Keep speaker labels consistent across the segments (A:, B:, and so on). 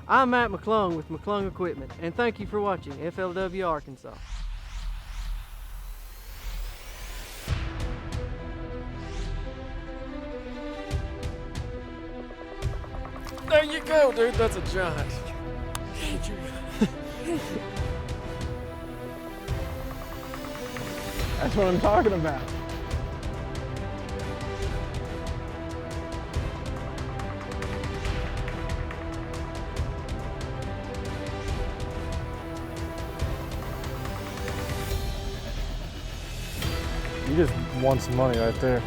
A: I'm Matt McClung with McClung Equipment, and thank you for watching FLW Arkansas.
B: There you go, dude. That's a giant.
C: That's what I'm talking about. You just won some money right there.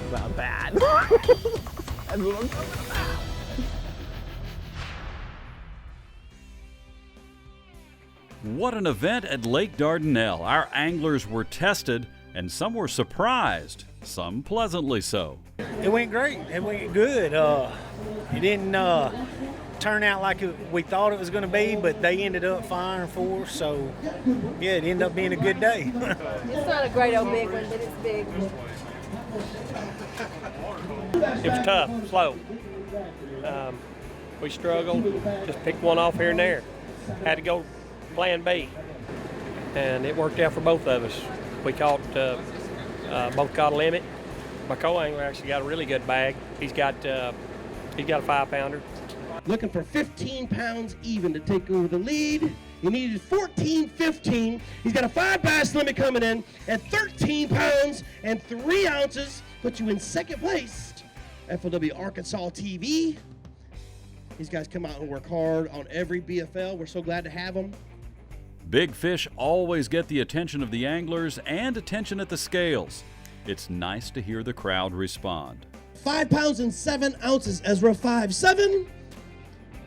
C: About bad. That's what I'm talking about.
D: What an event at Lake Dardanelle. Our anglers were tested, and some were surprised, some pleasantly so.
E: It went great. It went good. It didn't turn out like we thought it was going to be, but they ended up firing for us. So, yeah, it ended up being a good day.
F: It's not a great old big one, but it's big.
G: It was tough, slow. We struggled, just picked one off here and there. Had to go plan B, and it worked out for both of us. We caught, both caught a limit. My co-angler actually got a really good bag. He's got a 5-pounder.
H: Looking for 15 pounds even to take over the lead. He needed 14-15. He's got a 5-bass limit coming in at 13 pounds and 3 ounces. Put you in second place. FLW Arkansas TV. These guys come out and work hard on every BFL. We're so glad to have them.
D: Big fish always get the attention of the anglers and attention at the scales. It's nice to hear the crowd respond.
H: 5 pounds and 7 ounces, Ezra, 5'7".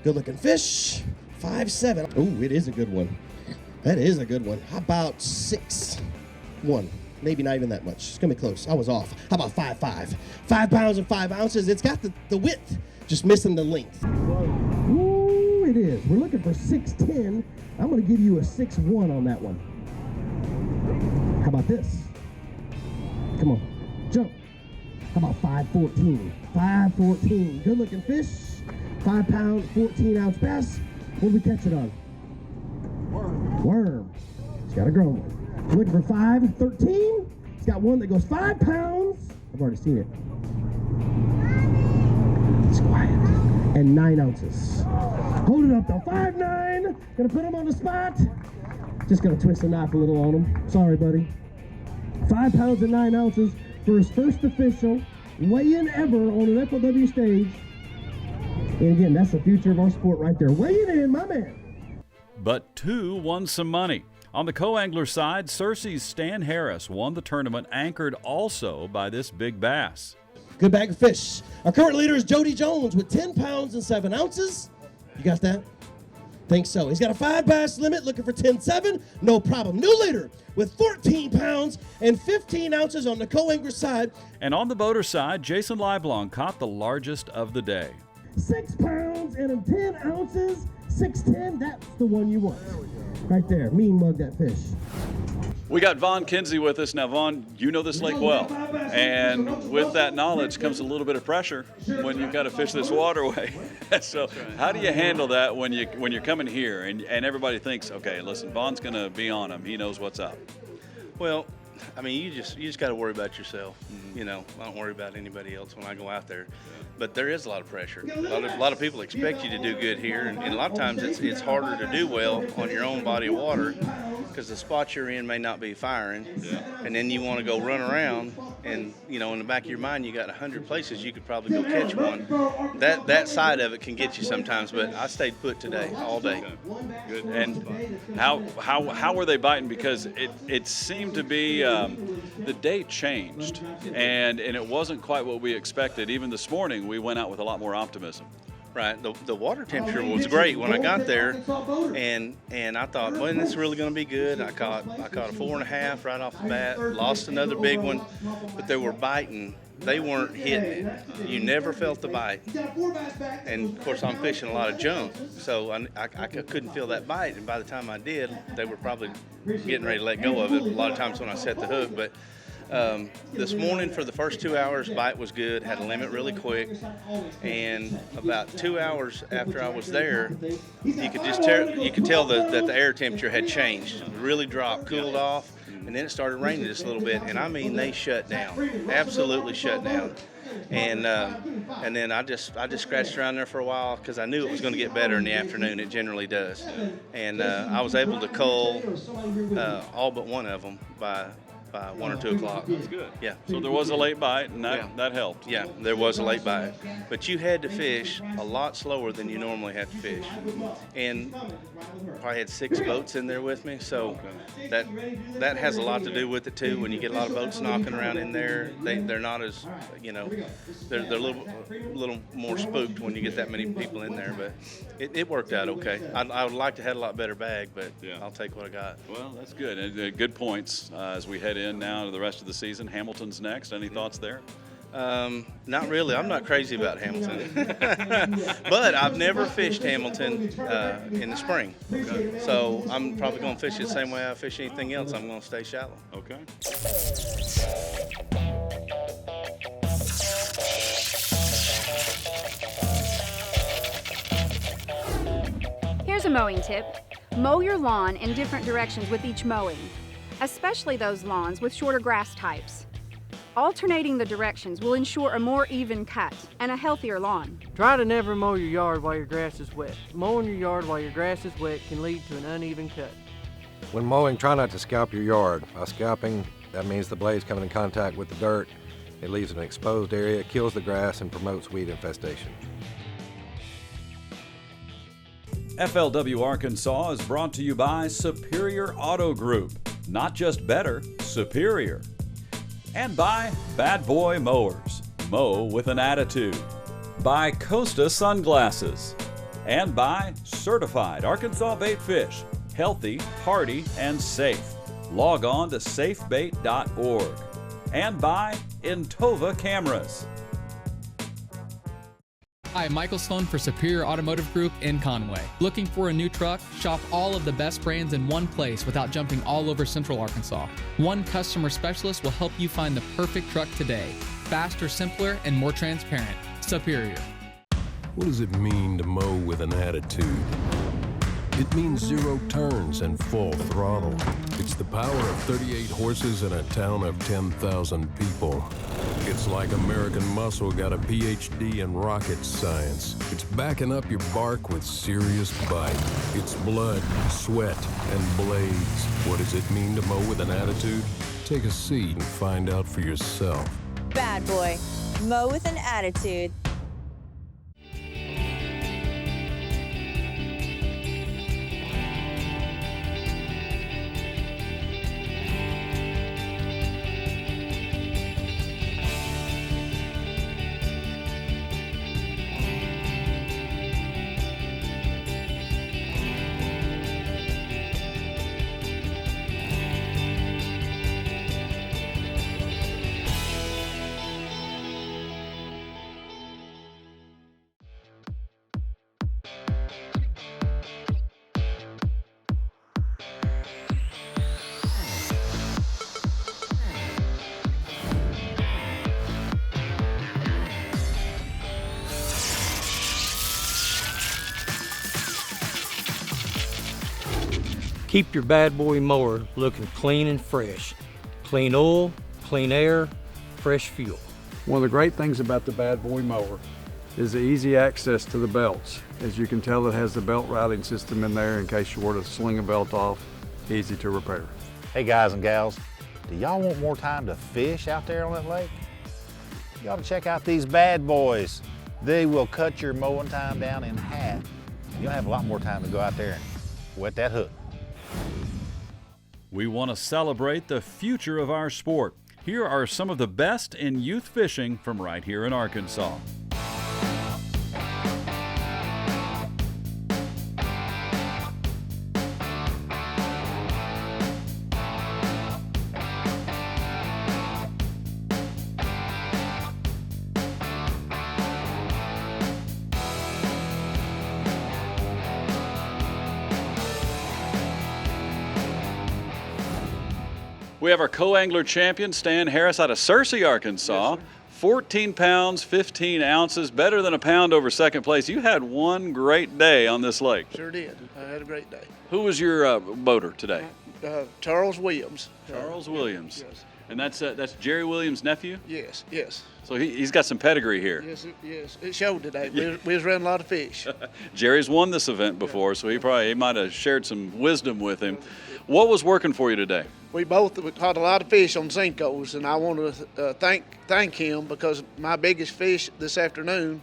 H: Good looking fish, 5'7". Oh, it is a good one. That is a good one. How about 6'1"? Maybe not even that much. It's gonna be close. I was off. How about 5'5"? 5 pounds and 5 ounces. It's got the width, just missing the length. Ooh, it is. We're looking for 6'10". I'm gonna give you a 6'1" on that one. How about this? Come on, jump. How about 5'14"? 5'14". Good looking fish. 5 pound, 14 ounce bass. What did we catch it on? Worm. It's got a grown one. We're looking for 5'13". It's got one that goes 5 pounds. I've already seen it. It's quiet. And 9 ounces. Hold it up though. 5'9". Gonna put him on the spot. Just gonna twist the knot a little on him. Sorry, buddy. 5 pounds and 9 ounces for his first official weigh-in ever on an FLW stage. And again, that's the future of our sport right there. Weighing in, my man.
D: But 2 won some money. On the co-angler side, Searcy's Stan Harris won the tournament, anchored also by this big bass.
H: Good bag of fish. Our current leader is Jody Jones with 10 pounds and 7 ounces. You got that? Think so. He's got a 5-bass limit, looking for 10-7. No problem. New leader with 14 pounds and 15 ounces on the co-angler side.
D: And on the boater side, Jason Liblong caught the largest of the day.
H: 6 pounds and 10 ounces. 6'10", that's the one you want. Right there, mean mug that fish.
D: We got Vaughn Kinsey with us. Now, Vaughn, you know this lake well, and with that knowledge comes a little bit of pressure when you've got to fish this waterway. So how do you handle that when you're coming here and everybody thinks, okay, listen, Vaughn's going to be on him. He knows what's up.
I: Well, I mean, you just got to worry about yourself. You know, I don't worry about anybody else when I go out there. But there is a lot of pressure. A lot of people expect you to do good here, and a lot of times it's harder to do well on your own body of water because the spot you're in may not be firing, and then you want to go run around, and you know, in the back of your mind, you got 100 places you could probably go catch one. That side of it can get you sometimes, but I stayed put today all day.
D: Good. And how were they biting? Because it seemed to be the day changed, and it wasn't quite what we expected. Even this morning, we went out with a lot more optimism.
I: Right. The water temperature was great when I got there, and I thought, well, this is really going to be good. I caught a 4.5 right off the bat. Lost another big one, but they were biting they weren't hitting it. You never felt the bite. And of course, I'm fishing a lot of junk, so I couldn't feel that bite. And by the time I did, they were probably getting ready to let go of it. A lot of times when I set the hook, but this morning for the first 2 hours, bite was good, had a limit really quick, and about 2 hours after I was there, you could tell that the air temperature had changed, it really dropped, cooled off, and then it started raining just a little bit, and I mean they shut down, absolutely shut down. And then I just scratched around there for a while because I knew it was going to get better in the afternoon. It generally does, and I was able to cull all but one of them by 1 or 2 o'clock.
D: That's good.
I: Yeah.
D: So there was a late bite, and that helped.
I: Yeah, there was a late bite. But you had to fish a lot slower than you normally have to fish. And I had 6 boats in there with me, so that has a lot to do with it too. When you get a lot of boats knocking around in there, they're not as, they're a little more spooked when you get that many people in there. But it worked out okay. I would like to have a lot better bag, but I'll take what I got.
D: Well, that's good. And good points as we head in now to the rest of the season. Hamilton's next. Any thoughts there?
I: Not really. I'm not crazy about Hamilton. But I've never fished Hamilton in the spring.
D: Okay.
I: So I'm probably going to fish it the same way I fish anything else. I'm going to stay shallow.
D: Okay.
J: Here's a mowing tip. Mow your lawn in different directions with each mowing, especially those lawns with shorter grass types. Alternating the directions will ensure a more even cut and a healthier lawn.
A: Try to never mow your yard while your grass is wet. Mowing your yard while your grass is wet can lead to an uneven cut.
K: When mowing, try not to scalp your yard. By scalping, that means the blade's coming in contact with the dirt. It leaves an exposed area, kills the grass, and promotes weed infestation.
D: FLW Arkansas is brought to you by Superior Auto Group. Not just better, superior. And by Bad Boy Mowers. Mow with an attitude. By Costa Sunglasses. And by Certified Arkansas Bait Fish. Healthy, hearty, and safe. Log on to safebait.org. And by Intova Cameras.
L: Hi, Michael Sloan for Superior Automotive Group in Conway. Looking for a new truck? Shop all of the best brands in one place without jumping all over Central Arkansas. One customer specialist will help you find the perfect truck today. Faster, simpler, and more transparent. Superior.
M: What does it mean to mow with an attitude? It means 0 turns and full throttle. It's the power of 38 horses in a town of 10,000 people. It's like American Muscle got a PhD in rocket science. It's backing up your bark with serious bite. It's blood, sweat, and blades. What does it mean to mow with an attitude? Take a seat and find out for yourself.
N: Bad Boy. Mow with an attitude.
O: Keep your Bad Boy mower looking clean and fresh. Clean oil, clean air, fresh fuel.
P: One of the great things about the Bad Boy mower is the easy access to the belts. As you can tell, it has the belt routing system in there in case you were to sling a belt off, easy to repair.
Q: Hey guys and gals, do y'all want more time to fish out there on that lake? You ought to check out these Bad Boys. They will cut your mowing time down in half. You'll have a lot more time to go out there and wet that hook.
D: We want to celebrate the future of our sport. Here are some of the best in youth fishing from right here in Arkansas. We have our co-angler champion, Stan Harris, out of Searcy, Arkansas. 14 pounds, 15 ounces, better than a pound over second place. You had one great day on this lake.
R: Sure did. I had a great day.
D: Who was your boater today?
R: Charles Williams.
D: Charles Williams.
R: Yes.
D: And that's Jerry Williams' nephew?
R: Yes, yes.
D: So he's got some pedigree here.
R: Yes, it showed today. We was running a lot of fish.
D: Jerry's won this event before, so he might have shared some wisdom with him. What was working for you today?
R: We both caught a lot of fish on Zincos, and I want to thank him because my biggest fish this afternoon,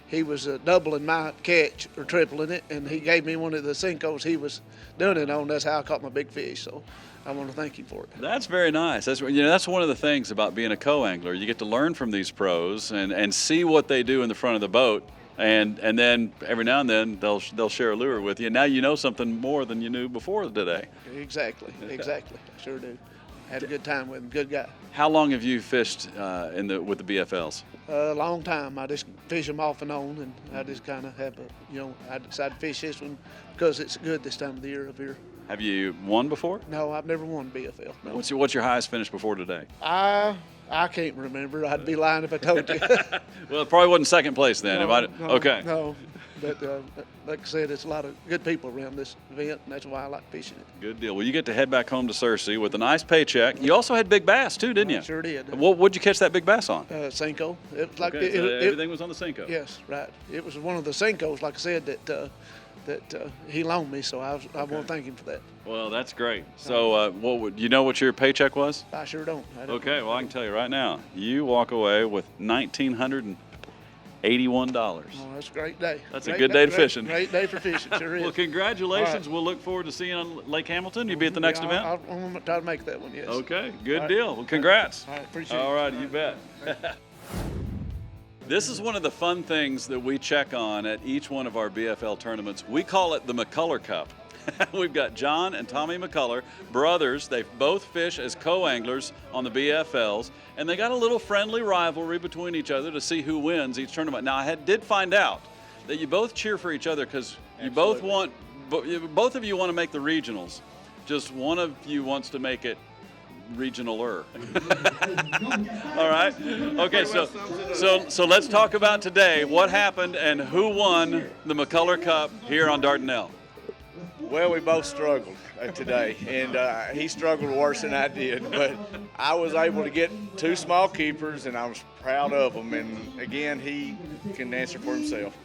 R: he was doubling my catch or tripling it, and he gave me one of the Zincos he was doing it on. That's how I caught my big fish. So I want to thank you for it.
D: That's very nice. That's one of the things about being a co-angler. You get to learn from these pros and see what they do in the front of the boat, and then every now and then they'll share a lure with you. Now you know something more than you knew before today.
R: Exactly. Sure do. Had a good time with him. Good guy.
D: How long have you fished with the BFLs?
R: A long time. I just fish them off and on, and I just kind of have I decided to fish this one because it's good this time of the year up here.
D: Have you won before?
R: No, I've never won BFL. No.
D: What's your highest finish before today?
R: I can't remember. I'd be lying if I told you.
D: Well, it probably wasn't second place then. Okay.
R: No, but like I said, it's a lot of good people around this event, and that's why I like fishing it.
D: Good deal. Well, you get to head back home to Searcy with a nice paycheck. You also had big bass too, didn't you?
R: I sure did.
D: What'd you catch that big bass on?
R: Cinco. It was like
D: okay, so everything was on the Cinco.
R: Yes, right. It was one of the Cincos, like I said, that he loaned me, so I want to thank him for that.
D: Well, that's great. So, you know what your paycheck was?
R: I sure don't.
D: Okay, well, I can tell you right now. You walk away with $1,981.
R: Oh, that's a great day.
D: That's a good day to fishing.
R: Great day for fishing, sure is.
D: Well, congratulations.
R: Right.
D: We'll look forward to seeing you on Lake Hamilton. You'll be at the next event?
R: I'm going to try to make that one, yes.
D: Okay, good deal. Well, congrats.
R: All right, appreciate it.
D: All right, you bet. This is one of the fun things that we check on at each one of our BFL tournaments. We call it the McCullough Cup. We've got John and Tommy McCullough, brothers. They both fish as co-anglers on the BFLs, and they got a little friendly rivalry between each other to see who wins each tournament. Now, I did find out that you both cheer for each other because you both of you want to make the regionals. Just one of you wants to make it regionaler. All right. Okay, so let's talk about today. What happened and who won the McCullough Cup here on Dardanelle?
S: Well, we both struggled today, and he struggled worse than I did, but I was able to get two small keepers, and I was proud of him, and again, he can answer for himself.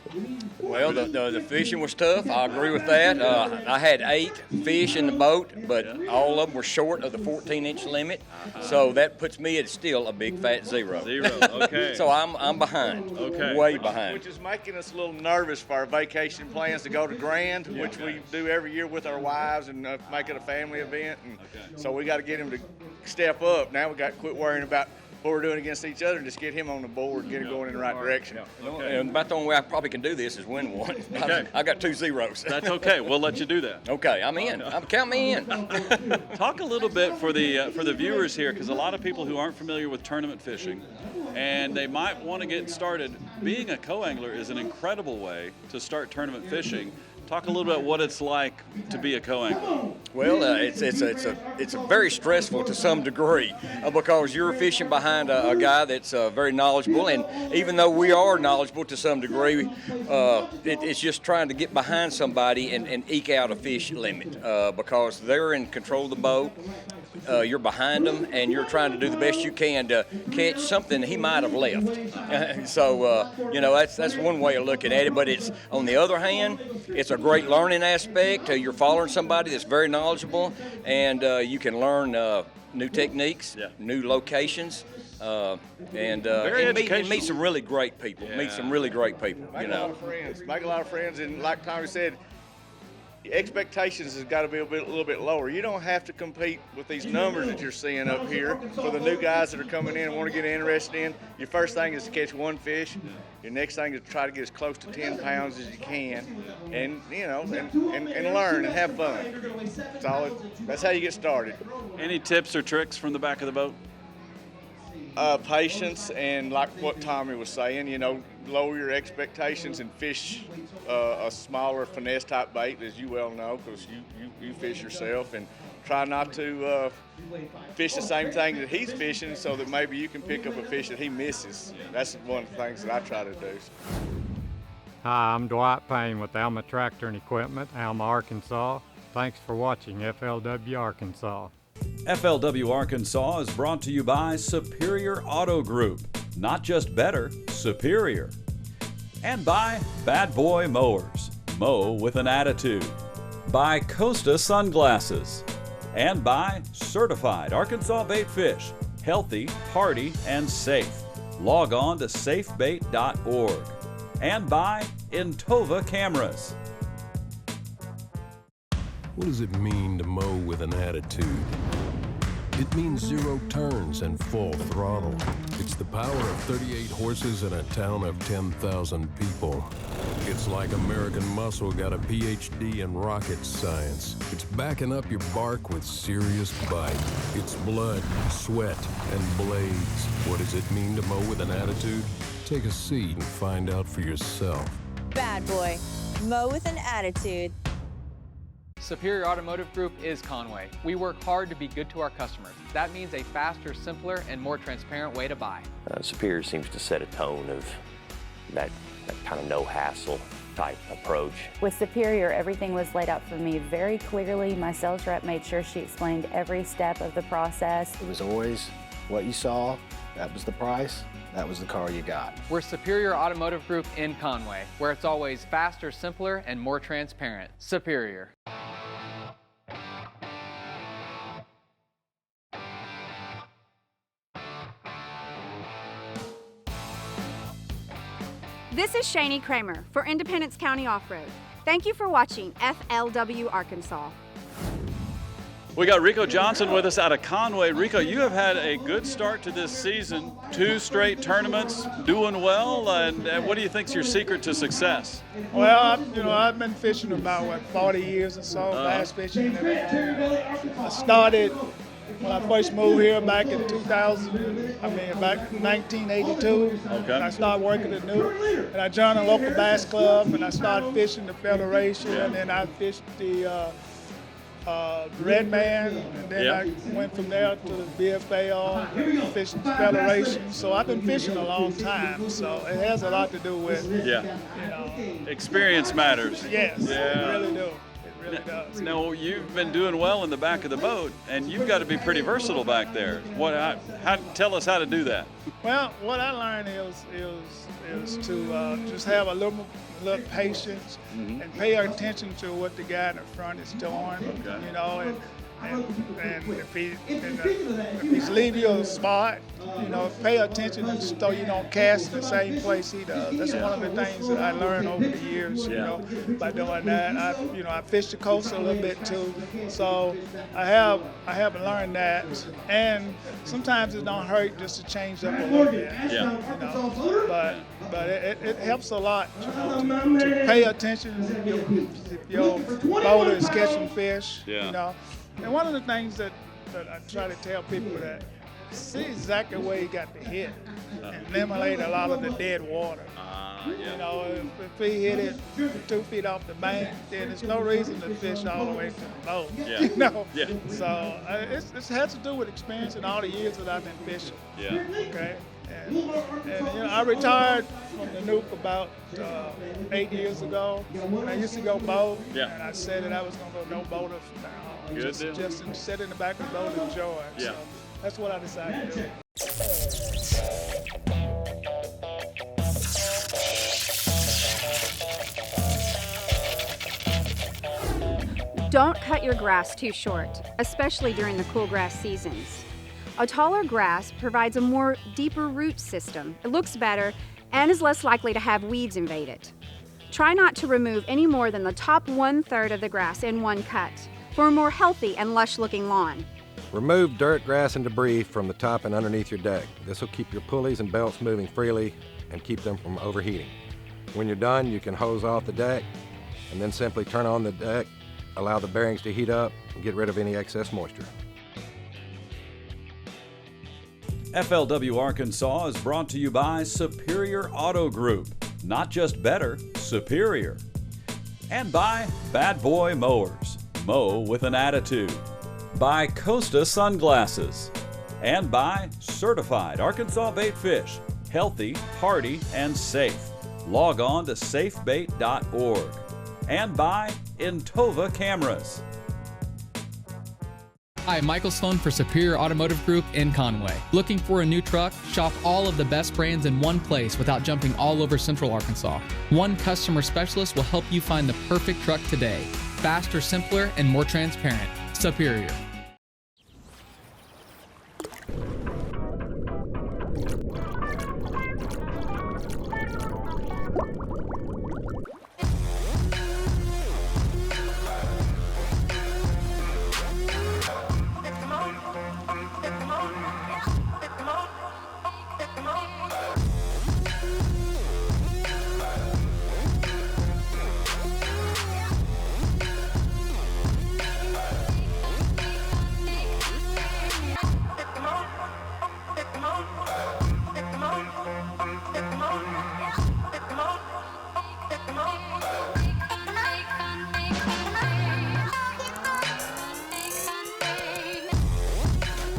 T: Well, the fishing was tough. I agree with that. I had 8 fish in the boat, but all of them were short of the 14-inch limit, so that puts me at still a big fat 0.
D: Okay.
T: So I'm behind.
D: Okay.
T: Way behind.
S: Which is making us a little nervous for our vacation plans to go to Grand, which we do every year with our wives and make it a family event, and so we got to get him to step up. Now we got to quit worrying about what we're doing against each other and just get him on the board, get him going in the right direction.
T: Okay. And about the only way I probably can do this is win one.
D: Okay.
T: I got 2 zeros.
D: That's okay. We'll let you do that.
T: Okay, I'm in. Count me in.
D: Talk a little bit for the viewers here, because a lot of people who aren't familiar with tournament fishing, and they might want to get started. Being a co-angler is an incredible way to start tournament fishing. Talk a little bit what it's like to be a co-angler.
T: Well, it's very stressful to some degree because you're fishing behind a guy that's very knowledgeable, and even though we are knowledgeable to some degree, it's just trying to get behind somebody and eke out a fish limit because they're in control of the boat. You're behind them, and you're trying to do the best you can to catch something he might have left. So, that's one way of looking at it. But it's on the other hand, it's a great learning aspect. You're following somebody that's very knowledgeable, and you can learn new techniques, new locations, and meet some really great people.
S: Yeah.
T: Meet some really great people.
S: Make a lot of friends. Make a lot of friends, and like Tommy said, expectations has got to be a little bit lower. You don't have to compete with these numbers that you're seeing up here. For the new guys that are coming in and want to get interested in, your first thing is to catch one fish. Your next thing is to try to get as close to 10 pounds as you can, and and learn and have fun. That's how you get started.
D: Any tips or tricks from the back of the boat?
S: Patience, and like what Tommy was saying, lower your expectations and fish a smaller finesse type bait, as you well know, because you fish yourself, and try not to fish the same thing that he's fishing, so that maybe you can pick up a fish that he misses. That's one of the things that I try to do.
U: Hi, I'm Dwight Payne with Alma Tractor and Equipment, Alma, Arkansas. Thanks for watching FLW Arkansas.
D: FLW Arkansas is brought to you by Superior Auto Group. Not just better, superior. And by Bad Boy Mowers. Mow with an attitude. By Costa Sunglasses. And by Certified Arkansas Bait Fish. Healthy, hardy, and safe. Log on to safebait.org. And by Intova Cameras.
M: What does it mean to mow with an attitude? It means 0 turns and full throttle. It's the power of 38 horses in a town of 10,000 people. It's like American Muscle got a PhD in rocket science. It's backing up your bark with serious bite. It's blood, sweat, and blades. What does it mean to mow with an attitude? Take a seat and find out for yourself.
N: Bad boy. Mow with an attitude.
L: Superior Automotive Group is Conway. We work hard to be good to our customers. That means a faster, simpler, and more transparent way to buy.
V: Superior seems to set a tone of that kind of no-hassle type approach.
W: With Superior, everything was laid out for me very clearly. My sales rep made sure she explained every step of the process.
X: It was always what you saw, that was the price, that was the car you got.
L: We're Superior Automotive Group in Conway, where it's always faster, simpler, and more transparent. Superior.
J: This is Shani Kramer for Independence County Off-Road. Thank you for watching FLW Arkansas.
D: We got Rico Johnson with us out of Conway. Rico, you have had a good start to this season. 2 straight tournaments, doing well. And what do you think's your secret to success?
Y: Well, I've been fishing about 40 years or so, bass fishing. And I started when I first moved here back in 1982.
D: Okay.
Y: And I started working at New, and I joined a local bass club, and I started fishing the Federation, and then I fished the Red Man, and then I went from there to the BFAL, fishing the Federation. So I've been fishing a long time, so it has a lot to do with,
D: Experience matters.
Y: Yes,
D: yeah.
Y: it really do. Really does.
D: Now, you've been doing well in the back of the boat, and you've got to be pretty versatile back there. Tell us how to do that.
Y: Well, what I learned is to just have a little patience and pay attention to what the guy in the front is doing. Okay. And if he's leaving you a spot, pay attention so you don't cast in the same place he does. That's one of the things that I learned over the years, by doing that. I fished the coast a little bit too, so I have learned that. And sometimes it don't hurt just to change up a little bit. But it helps a lot, to pay attention if your boat is catching fish, And one of the things that I try to tell people that see exactly where you got to hit and eliminate a lot of the dead water. If he hit it 2 feet off the bank, then there's no reason to fish all the way to the boat. So it has to do with experience and all the years that I've been fishing. Okay. And I retired from the Nuke about 8 years ago. And I used to go boat, and I said that I was going to go no boater from now on. Just sit in the back of the boat and enjoy it. So that's what I decided to do.
J: Don't cut your grass too short, especially during the cool grass seasons. A taller grass provides a more deeper root system. It looks better and is less likely to have weeds invade it. Try not to remove any more than the top 1/3 of the grass in one cut for a more healthy and lush-looking lawn.
K: Remove dirt, grass, and debris from the top and underneath your deck. This will keep your pulleys and belts moving freely and keep them from overheating. When you're done, you can hose off the deck and then simply turn on the deck, allow the bearings to heat up, and get rid of any excess moisture.
D: FLW Arkansas is brought to you by Superior Auto Group. Not just better, superior. And by Bad Boy Mowers. Mow with an attitude. By Costa Sunglasses. And by Certified Arkansas Bait Fish. Healthy, hearty, and safe. Log on to safebait.org. And by Intova Cameras.
L: Hi, Michael Sloan for Superior Automotive Group in Conway. Looking for a new truck? Shop all of the best brands in one place without jumping all over Central Arkansas. One customer specialist will help you find the perfect truck today. Faster, simpler, and more transparent. Superior.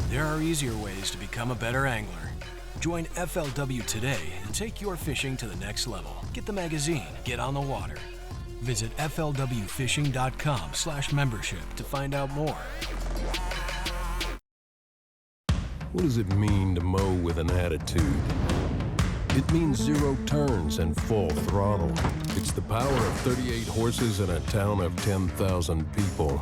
B: There are easier ways to become a better angler. Join FLW today and take your fishing to the next level. Get the magazine, get on the water. Visit flwfishing.com/membership to find out more.
M: What does it mean to mow with an attitude? It means 0 turns and full throttle. It's the power of 38 horses in a town of 10,000 people.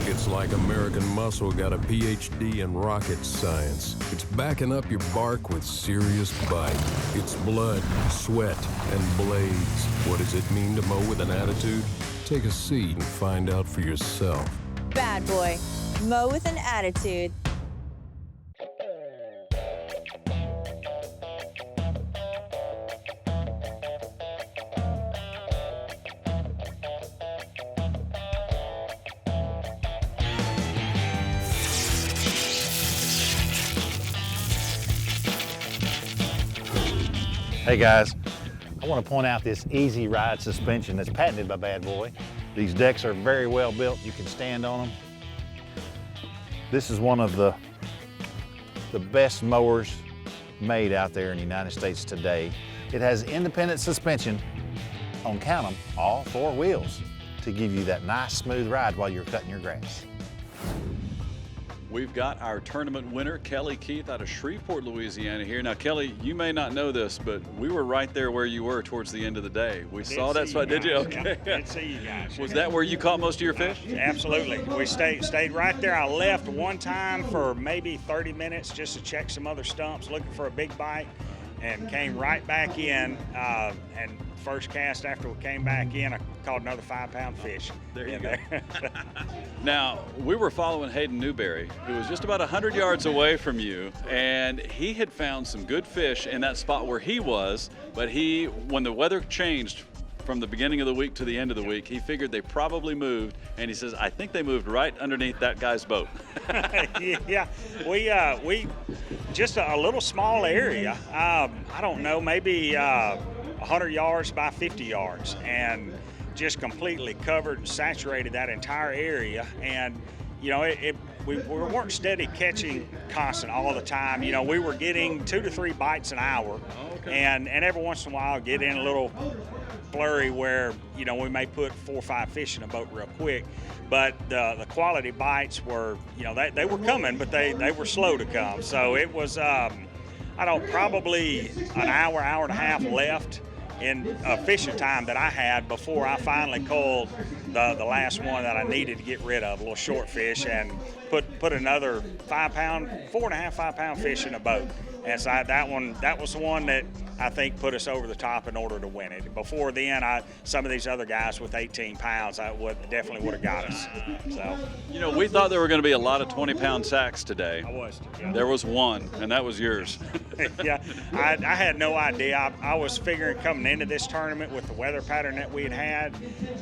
M: It's like American Muscle got a PhD in rocket science. It's backing up your bark with serious bite. It's blood, sweat, and blades. What does it mean to mow with an attitude? Take a seat and find out for yourself.
N: Bad boy. Mow with an attitude.
Q: Hey guys, I want to point out this easy ride suspension that's patented by Bad Boy. These decks are very well built. You can stand on them. This is one of the best mowers made out there in the United States today. It has independent suspension on, count them, all 4 wheels to give you that nice smooth ride while you're cutting your grass.
D: We've got our tournament winner, Kelly Keith, out of Shreveport, Louisiana here. Now, Kelly, you may not know this, but we were right there where you were towards the end of the day. We saw that spot, did you? Okay.
C: Yeah, did see you guys.
D: Was that where you caught most of your fish?
C: Absolutely. We stayed right there. I left one time for maybe 30 minutes just to check some other stumps, looking for a big bite, and came right back in. And first cast after we came back in, I caught another 5-pound fish.
D: There you go. Now, we were following Hayden Newberry, who was just about 100 yards away from you, and he had found some good fish in that spot where he was, but when the weather changed from the beginning of the week to the end of the week, he figured they probably moved, and he says, I think they moved right underneath that guy's boat.
C: Yeah, we just a little small area. I don't know, maybe 100 yards by 50 yards, and just completely covered and saturated that entire area. And you know, we weren't steady catching constant all the time. You know, we were getting 2 to 3 bites an hour, and every once in a while get in a little flurry where, you know, we may put 4 or 5 fish in a boat real quick. But the quality bites were, you know, they were coming, but they were slow to come. So it was, probably an hour and a half left in fishing time that I had before I finally called the last one that I needed to get rid of, a little short fish, and put another 4.5-5-pound fish in a boat. And so that was the one that I think put us over the top in order to win it. Before then, some of these other guys with 18 pounds, definitely would have got us. So,
D: you know, we thought there were going to be a lot of 20-pound sacks today.
C: I was. Yeah.
D: There was one, and that was yours.
C: Yeah, I had no idea. I was figuring coming into this tournament with the weather pattern that we had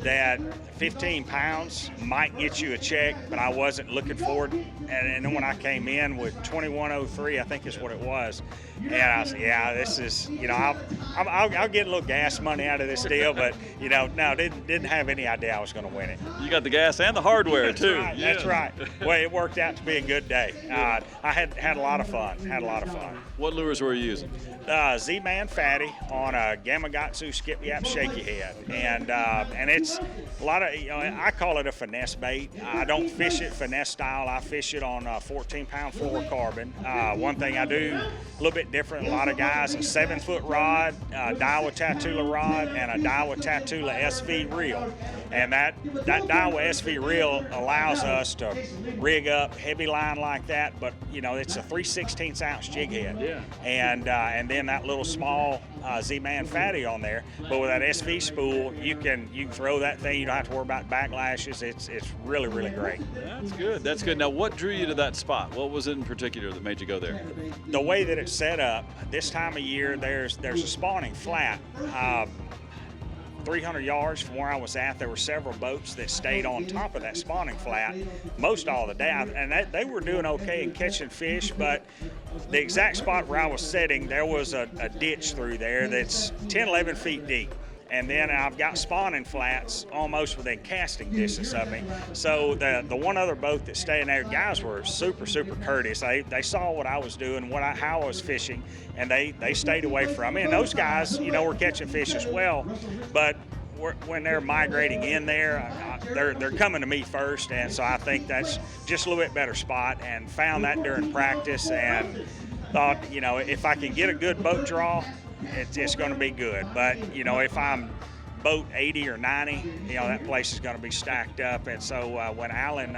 C: that 15 pounds might get you a check, but I wasn't looking forward. And then when I came in with 21.03, I think is what it was, was. And I said, yeah, this is, you know, I'll get a little gas money out of this deal, but, you know, no, didn't have any idea I was going to win it.
D: You got the gas and the hardware,
C: That's
D: too.
C: Right,
D: Yeah.
C: That's right. Well, it worked out to be a good day. I had a lot of fun.
D: What lures were you using?
C: Z-Man Fatty on a Gamakatsu Skip Yap Shaky Head, and it's a lot of, you know, I call it a finesse bait. I don't fish it finesse style. I fish it on 14-pound fluorocarbon. One thing I do a little bit different. A lot of guys, a 7-foot rod, Daiwa Tatula rod, and a Daiwa Tatula SV reel, and that Daiwa SV reel allows us to rig up heavy line like that. But you know, it's a 3/16 ounce jig head,
D: yeah,
C: and then that little small Z-Man Fatty on there. But with that SV spool, you can throw that thing. You don't have to worry about backlashes. It's really great.
D: That's good. That's good. Now, what drew you to that spot? What was it in particular that made you go there?
C: The way that it's set up, this time of year, there's a spawning flat. 300 yards from where I was at, there were several boats that stayed on top of that spawning flat most all the day, and they were doing okay in catching fish, but the exact spot where I was sitting, there was a ditch through there that's 10, 11 feet deep. And then I've got spawning flats almost within casting distance of me. So the one other boat that stayed in there, guys were super courteous. They saw what I was doing, how I was fishing, and they stayed away from me. And those guys, you know, were catching fish as well. But when they're migrating in there, they're coming to me first. And so I think that's just a little bit better spot, and found that during practice and thought, you know, if I can get a good boat draw, it's going to be good. But, you know, if I'm boat 80 or 90, you know, that place is going to be stacked up. And so when Alan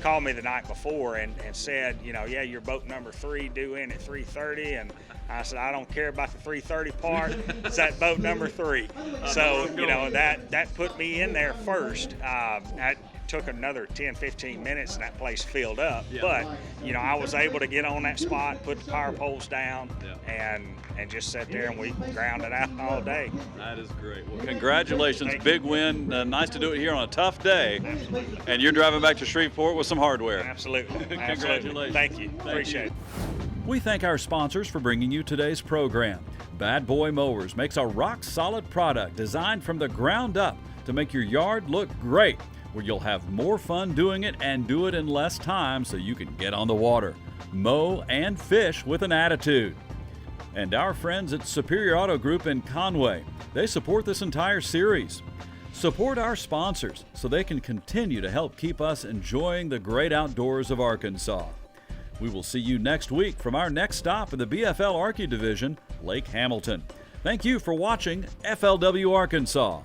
C: called me the night before and said, you know, yeah, you're boat number 3 due in at 3:30, and I said, I don't care about the 3:30 part. It's that boat number 3. So, you know, that put me in there first. That took another 10-15 minutes and that place filled up.
D: Yeah.
C: But, you know, I was able to get on that spot, put the power poles down, and just sat there and we ground it out all day.
D: That is great. Well, congratulations. Big win. Nice to do it here on a tough day.
C: Absolutely.
D: And you're driving back to Shreveport with some hardware.
C: Absolutely.
D: Congratulations.
C: Thank you. Appreciate it.
E: We thank our sponsors for bringing you today's program. Bad Boy Mowers makes a rock-solid product designed from the ground up to make your yard look great, where you'll have more fun doing it and do it in less time so you can get on the water, mow, and fish with an attitude. And our friends at Superior Auto Group in Conway, they support this entire series. Support our sponsors so they can continue to help keep us enjoying the great outdoors of Arkansas. We will see you next week from our next stop in the BFL Archie Division, Lake Hamilton. Thank you for watching FLW Arkansas.